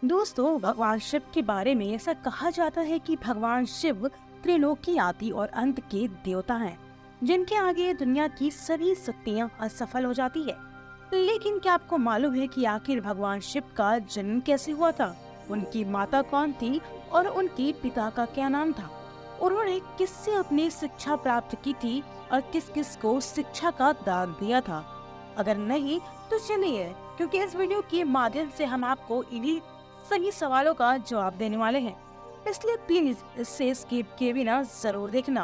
दोस्तों, भगवान शिव के बारे में ऐसा कहा जाता है कि भगवान शिव त्रिलोक की आदि और अंत के देवता हैं, जिनके आगे दुनिया की सभी शक्तियां असफल हो जाती है। लेकिन क्या आपको मालूम है कि आखिर भगवान शिव का जन्म कैसे हुआ था? उनकी माता कौन थी और उनके पिता का क्या नाम था? उन्होंने किससे अपनी शिक्षा प्राप्त की थी और किस किस को शिक्षा का दान दिया था? अगर नहीं तो चलिए, क्योंकि इस वीडियो के माध्यम से हम आपको इन्हीं सही सवालों का जवाब देने वाले हैं, इसलिए प्लीज इससे स्किप किए बिना जरूर देखना।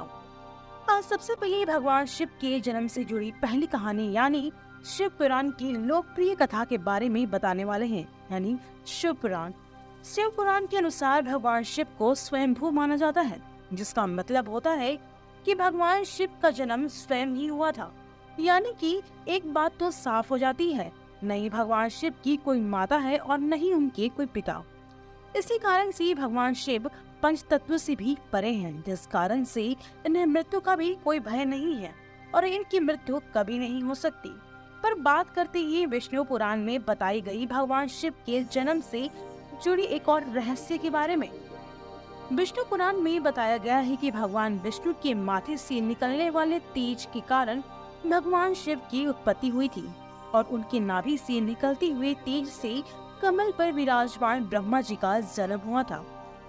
आज सबसे पहले भगवान शिव के जन्म से जुड़ी पहली कहानी यानी शिव पुराण की लोकप्रिय कथा के बारे में बताने वाले हैं, यानी शिव पुराण। शिव पुराण के अनुसार भगवान शिव को स्वयंभू माना जाता है, जिसका मतलब होता है कि भगवान शिव का जन्म स्वयं ही हुआ था। यानी कि एक बात तो साफ हो जाती है, नहीं भगवान शिव की कोई माता है और नहीं उनके कोई पिता। इसी कारण से भगवान शिव पंच तत्व से भी परे हैं, जिस कारण से इन्हें मृत्यु का भी कोई भय नहीं है और इनकी मृत्यु कभी नहीं हो सकती। पर बात करते ही विष्णु पुराण में बताई गई भगवान शिव के जन्म से जुड़ी एक और रहस्य के बारे में। विष्णु पुराण में बताया गया है कि भगवान विष्णु के माथे से निकलने वाले तेज के कारण भगवान शिव की उत्पत्ति हुई थी और उनके नाभि से निकलती हुई तेज से कमल पर विराजमान ब्रह्मा जी का जन्म हुआ था।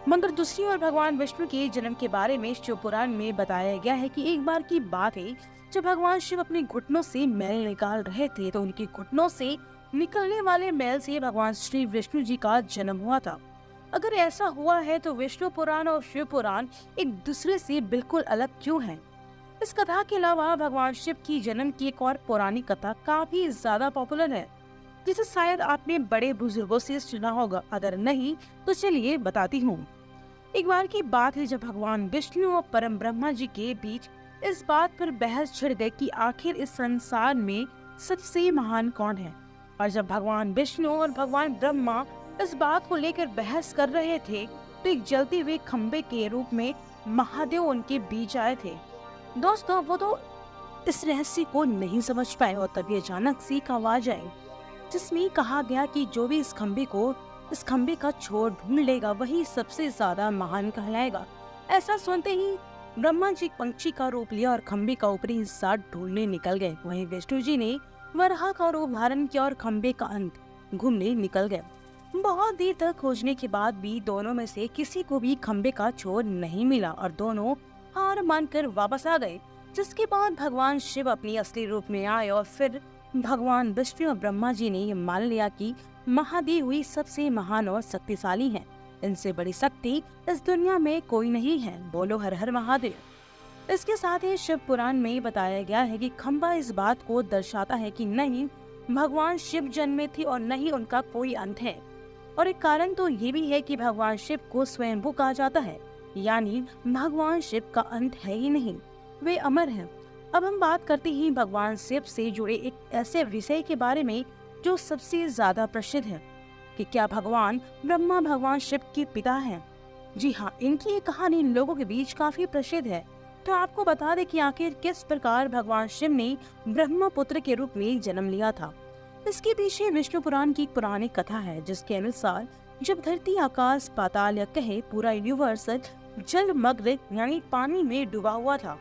मगर दूसरी ओर भगवान विष्णु के जन्म के बारे में शिव पुराण में बताया गया है कि एक बार की बात है, जब भगवान शिव अपने घुटनों से मैल निकाल रहे थे तो उनके घुटनों से निकलने वाले मैल से भगवान श्री विष्णु जी का जन्म हुआ था। अगर ऐसा हुआ है तो विष्णु पुराण और शिव पुराण एक दूसरे से बिल्कुल अलग क्यों हैं? इस कथा के अलावा भगवान शिव की जन्म की एक और पुरानी कथा काफी ज्यादा पॉपुलर है, जिसे शायद आपने बड़े बुजुर्गों से सुना होगा। अगर नहीं तो चलिए बताती हूँ। एक बार की बात है जब भगवान विष्णु और परम ब्रह्मा जी के बीच इस बात पर बहस छिड़ गई कि आखिर इस संसार में सबसे महान कौन है। और जब भगवान विष्णु और भगवान ब्रह्मा इस बात को लेकर बहस कर रहे थे तो एक जलते हुए खंबे के रूप में महादेव उनके बीच आए थे। दोस्तों, वो तो इस रहस्य को नहीं समझ पाए और तभी अचानक से एक आवाज आई, जिसमें कहा गया कि जो भी इस खंबे का छोर ढूंढ लेगा वही सबसे ज्यादा महान कहलाएगा। ऐसा सुनते ही ब्रह्मा जी पंछी का रूप लिया और खंबे का ऊपरी हिस्सा ढूंढने निकल गए। वहीं विष्णु जी ने वराह का रूप धारण किया और खंबे का अंत घूमने निकल गए। बहुत देर तक खोजने के बाद भी दोनों में से किसी को भी खंबे का छोर नहीं मिला और दोनों हार मानकर वापस आ गए। जिसके बाद भगवान शिव अपनी असली रूप में आए और फिर भगवान विष्णु और ब्रह्मा जी ने मान लिया कि महादेव ही सबसे महान और शक्तिशाली हैं। इनसे बड़ी शक्ति इस दुनिया में कोई नहीं है। बोलो हर हर महादेव। इसके साथ ही शिव पुराण में बताया गया है कि खंबा इस बात को दर्शाता है कि नहीं भगवान शिव जन्मे थे और नहीं उनका कोई अंत है। और एक कारण तो ये भी है कि भगवान शिव को स्वयंभू कहा जाता है, यानी भगवान शिव का अंत है ही नहीं, वे अमर हैं। अब हम बात करते हैं भगवान शिव से जुड़े एक ऐसे विषय के बारे में जो सबसे ज्यादा प्रसिद्ध है कि क्या भगवान ब्रह्मा भगवान शिव के पिता हैं। जी हाँ, इनकी ये कहानी लोगों के बीच काफी प्रसिद्ध है। तो आपको बता दें कि आखिर किस प्रकार भगवान शिव ने ब्रह्मा पुत्र के रूप में जन्म लिया था। इसके पीछे विष्णु पुराण की एक पुरानी कथा है, जिसके अनुसार जब धरती आकाश पाताल या कहे पूरा यूनिवर्स जलमग्न यानी पानी में डूबा हुआ था,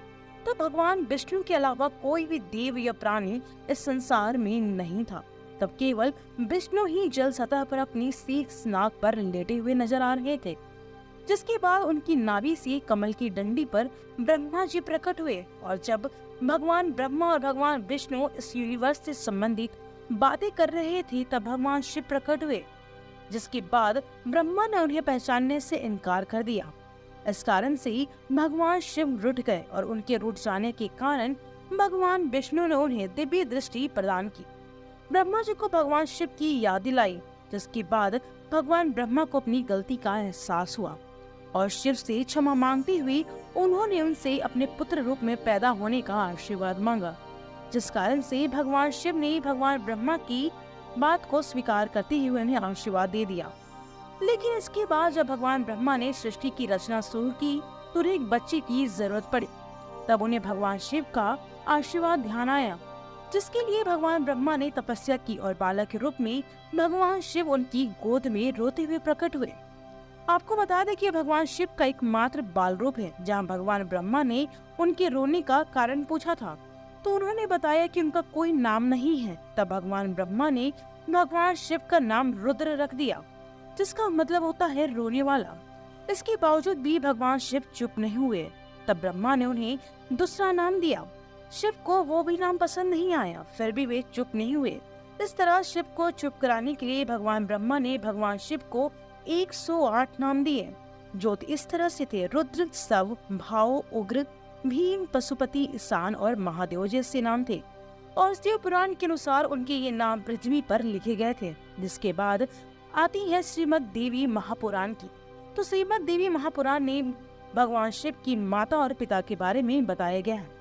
तो भगवान विष्णु के अलावा कोई भी देव या प्राणी इस संसार में नहीं था। तब केवल विष्णु ही जल सतह पर अपनी शीर्ष नाग पर लेटे हुए नजर आ रहे थे। जिसके बाद उनकी नाभि से कमल की डंडी पर ब्रह्मा जी प्रकट हुए और जब भगवान ब्रह्मा और भगवान विष्णु इस यूनिवर्स से संबंधित बातें कर रहे थे तब भगवान शिव प्रकट हुए। जिसके बाद ब्रह्मा ने उन्हें पहचानने से इनकार कर दिया। इस कारण से ही भगवान शिव रुठ गए और उनके रुठ जाने के कारण भगवान विष्णु ने उन्हें दिव्य दृष्टि प्रदान की। ब्रह्मा जी को भगवान शिव की याद दिलाई, जिसके बाद भगवान ब्रह्मा को अपनी गलती का एहसास हुआ और शिव से क्षमा मांगते हुए उन्होंने उनसे अपने पुत्र रूप में पैदा होने का आशीर्वाद मांगा। जिस कारण से भगवान शिव ने भगवान ब्रह्मा की बात को स्वीकार करते हुए उन्हें आशीर्वाद दे दिया। लेकिन इसके बाद जब भगवान ब्रह्मा ने सृष्टि की रचना शुरू की तो एक बच्चे की जरूरत पड़ी। तब उन्हें भगवान शिव का आशीर्वाद ध्यान आया जिसके लिए भगवान ब्रह्मा ने तपस्या की और बालक के रूप में भगवान शिव उनकी गोद में रोते हुए प्रकट हुए। आपको बता दें कि भगवान शिव का एकमात्र बाल रूप है। जहां भगवान ब्रह्मा ने उनके रोने का कारण पूछा था तो उन्होंने बताया कि उनका कोई नाम नहीं है। तब भगवान ब्रह्मा ने भगवान शिव का नाम रुद्र रख दिया, जिसका मतलब होता है रोने वाला। इसके बावजूद भी भगवान शिव चुप नहीं हुए। तब ब्रह्मा ने उन्हें दूसरा नाम दिया। शिव को वो भी नाम पसंद नहीं आया, फिर भी वे चुप नहीं हुए। इस तरह शिव को चुप कराने के लिए भगवान ब्रह्मा ने भगवान शिव को 108 नाम दिए, जो इस तरह से थे: रुद्र, सव, भाव, उग्र, भीम, पशुपति, ईशान और महादेव जैसे नाम थे। और शिव पुराण के अनुसार उनके ये नाम पृथ्वी पर लिखे गए थे। जिसके बाद आती है श्रीमद् देवी महापुराण की। तो श्रीमद् देवी महापुराण ने भगवान शिव की माता और पिता के बारे में बताया गया है।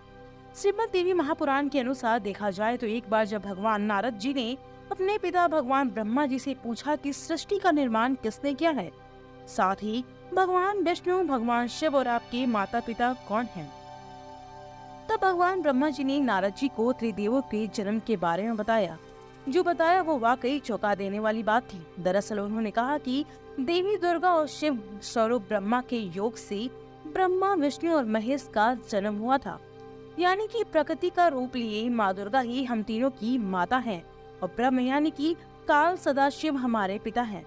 श्रीमद् देवी महापुराण के अनुसार देखा जाए तो एक बार जब भगवान नारद जी ने अपने पिता भगवान ब्रह्मा जी से पूछा कि सृष्टि का निर्माण किसने किया है, साथ ही भगवान विष्णु, भगवान शिव और आपके माता पिता कौन हैं? तब भगवान ब्रह्मा जी ने नारद जी को त्रिदेवों के जन्म के बारे में बताया। जो बताया वो वाकई चौंका देने वाली बात थी। दरअसल उन्होंने कहा कि देवी दुर्गा और शिव स्वरूप ब्रह्मा के योग से ब्रह्मा, विष्णु और महेश का जन्म हुआ था। यानी कि प्रकृति का रूप लिए माँ दुर्गा ही हम तीनों की माता है और ब्रह्म यानी कि काल सदाशिव हमारे पिता हैं।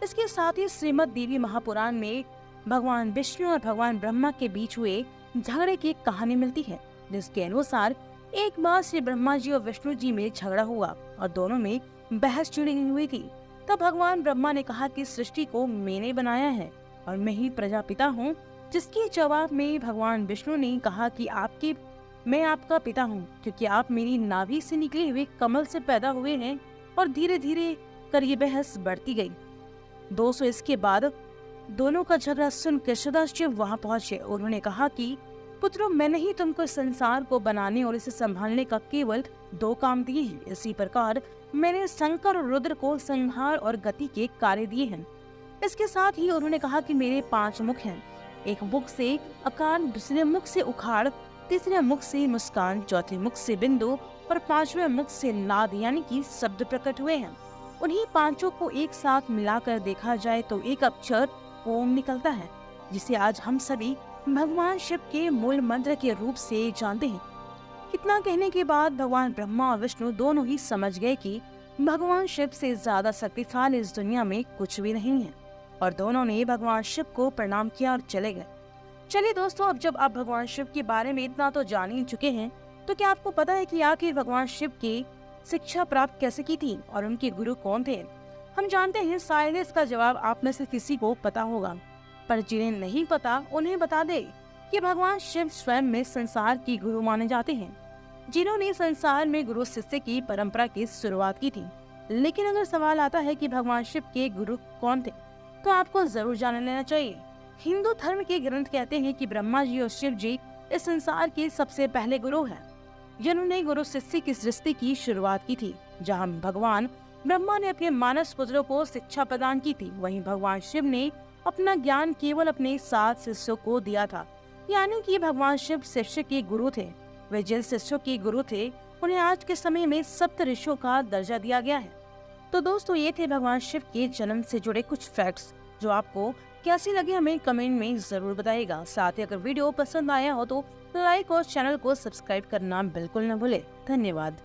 इसके साथ ही श्रीमद् देवी महापुराण में भगवान विष्णु और भगवान ब्रह्मा के बीच हुए झगड़े की कहानी मिलती है, जिसके अनुसार एक बार श्री ब्रह्मा जी और विष्णु जी में झगड़ा हुआ और दोनों में बहस छिड़ी हुई थी। तब भगवान ब्रह्मा ने कहा कि सृष्टि को मैंने बनाया है और मैं ही प्रजापिता हूँ। जिसके जवाब में भगवान विष्णु ने कहा कि मैं आपका पिता हूँ, क्योंकि आप मेरी नाभि से निकले हुए कमल से पैदा हुए हैं। और धीरे धीरे कर ये बहस बढ़ती गई। दोस्तों, इसके बाद दोनों का झगड़ा सुनकर सदाशिव वहाँ पहुँचे। उन्होंने कहा कि पुत्रों, मैंने ही तुमको संसार को बनाने और इसे संभालने का केवल 2 काम दिए हैं। इसी प्रकार मैंने शंकर और रुद्र को संहार और गति के कार्य दिए हैं। इसके साथ ही उन्होंने कहा कि मेरे 5 मुख हैं। एक मुख से आकार, दूसरे मुख से उखाड़, तीसरे मुख से मुस्कान, चौथे मुख से बिंदु और 5वें मुख से नाद यानी कि शब्द प्रकट हुए हैं। उन्हीं 5 को एक साथ मिलाकर देखा जाए तो एक अक्षर ओम निकलता है, जिसे आज हम सभी भगवान शिव के मूल मंत्र के रूप से जानते हैं। कितना कहने के बाद भगवान ब्रह्मा और विष्णु दोनों ही समझ गए कि भगवान शिव से ज्यादा शक्तिशाली इस दुनिया में कुछ भी नहीं है, और दोनों ने भगवान शिव को प्रणाम किया और चले गए। चलिए दोस्तों, अब जब आप भगवान शिव के बारे में इतना तो जान ही चुके हैं, तो क्या आपको पता है कि आखिर भगवान शिव की शिक्षा प्राप्त कैसे की थी और उनके गुरु कौन थे? हम जानते हैं शायद इसका जवाब आप में से किसी को पता होगा, पर जिन्हें नहीं पता उन्हें बता दे कि भगवान शिव स्वयं में संसार की गुरु माने जाते हैं, जिन्होंने संसार में गुरु शिष्य की परंपरा की शुरुआत की थी। लेकिन अगर सवाल आता है कि भगवान शिव के गुरु कौन थे, तो आपको जरूर जान लेना चाहिए। हिंदू धर्म के ग्रंथ कहते हैं कि ब्रह्मा जी और शिव जी इस संसार के सबसे पहले गुरु हैं, जिन्होंने गुरु शिष्य की सृष्टि की शुरुआत की थी। जहां भगवान ब्रह्मा ने अपने मानस पुत्रों को शिक्षा प्रदान की थी, वहीं भगवान शिव ने अपना ज्ञान केवल अपने 7 शिष्यों को दिया था। यानी कि भगवान शिव शिष्य के गुरु थे। वे जिन शिष्यों के गुरु थे उन्हें आज के समय में सप्त ऋषियों का दर्जा दिया गया है। तो दोस्तों, ये थे भगवान शिव के जन्म से जुड़े कुछ फैक्ट्स, जो आपको कैसी लगे हमें कमेंट में जरूर बताइएगा। साथ ही अगर वीडियो पसंद आया हो तो लाइक और चैनल को सब्सक्राइब करना बिल्कुल न भूले। धन्यवाद।